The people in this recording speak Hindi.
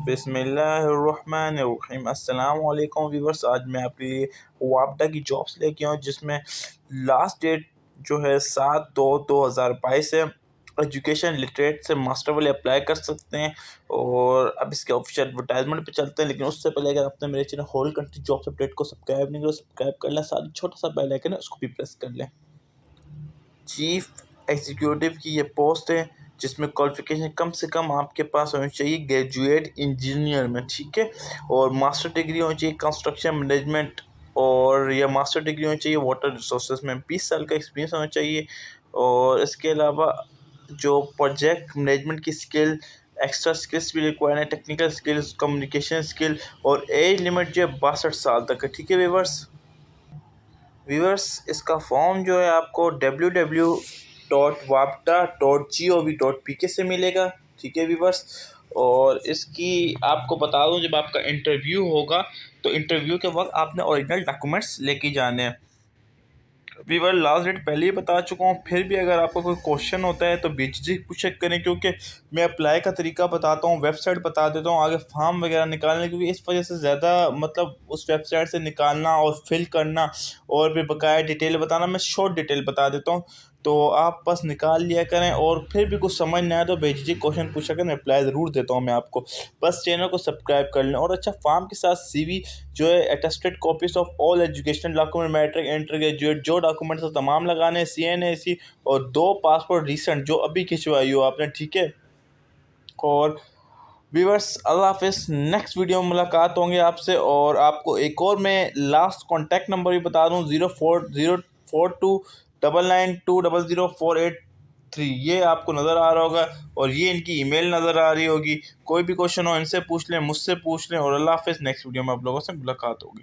बिस्मिल्लाहिर्रहमानिर्रहीम। अस्सलाम वालेकुम व्यूअर्स। आज मैं आपके लिए वापडा की जॉब्स लेके आऊँ जिसमें लास्ट डेट जो है 7/2/2022 है। एजुकेशन लिटरेट से मास्टर वाले अप्लाई कर सकते हैं। और अब इसके ऑफिशियल एडवर्टाइजमेंट पे चलते हैं, लेकिन उससे पहले अगर आपने मेरे channel whole country jobs update को सब्सक्राइब नहीं करो, सब्सक्राइब कर लें। साथ छोटा सा बेल आइकन है, उसको भी प्रेस कर लें। चीफ एग्जीक्यूटिव की ये पोस्ट है जिसमें क्वालिफिकेशन कम से कम आपके पास होनी चाहिए ग्रेजुएट इंजीनियर में, ठीक है। और मास्टर डिग्री होनी चाहिए कंस्ट्रक्शन मैनेजमेंट, और या मास्टर डिग्री होनी चाहिए वाटर रिसोर्सेज में। 20 साल का एक्सपीरियंस होना चाहिए। और इसके अलावा जो प्रोजेक्ट मैनेजमेंट की स्किल, एक्स्ट्रा स्किल्स भी रिक्वायर है, टेक्निकल स्किल्स, कम्युनिकेशन स्किल, और एज लिमिट जो है 62 साल तक है, ठीक है व्यूवर्स। इसका फॉर्म जो है आपको www.wapda.gov.pk से मिलेगा, ठीक है व्यूवर्स। और इसकी आपको बता दूं, जब आपका इंटरव्यू होगा तो इंटरव्यू के वक्त आपने ओरिजिनल डॉक्यूमेंट्स लेके जाने हैं। वीवर लास्ट डेट पहले ही बता चुका हूँ, फिर भी अगर आपको कोई क्वेश्चन होता है तो बेझिझक पूछ करें, क्योंकि मैं अप्लाई का तरीका बताता हूँ, वेबसाइट बता देता हूँ, आगे फॉर्म वगैरह निकालने, क्योंकि इस वजह से ज़्यादा मतलब उस वेबसाइट से निकालना और फिल करना और भी बकाया डिटेल बताना, मैं शॉर्ट डिटेल बता देता हूँ। तो आप बस निकाल लिया करें, और फिर भी कुछ समझ नहीं आया तो बेझिझक क्वेश्चन पूछा करें, रिप्लाई ज़रूर देता हूँ मैं आपको। बस चैनल को सब्सक्राइब कर लें। और अच्छा, फॉर्म के साथ CV जो है, attested copies of all educational document, matric, inter graduate जो डॉक्यूमेंट्स हो तमाम लगाने, CNAC, और 2 पासपोर्ट रिसेंट जो अभी खिंचवाई हो आपने, ठीक है। और व्यूअर्स, अल्लाह हाफिज़। नेक्स्ट वीडियो में मुलाकात होंगे आपसे। और आपको एक और मैं लास्ट कॉन्टैक्ट नंबर भी बता दूं, 040429920048 ये आपको नज़र आ रहा होगा, और ये इनकी ईमेल नज़र आ रही होगी। कोई भी क्वेश्चन हो इनसे पूछ लें, मुझसे पूछ लें। और अल्लाह हाफिज़। नेक्स्ट वीडियो में आप लोगों से मुलाकात होगी।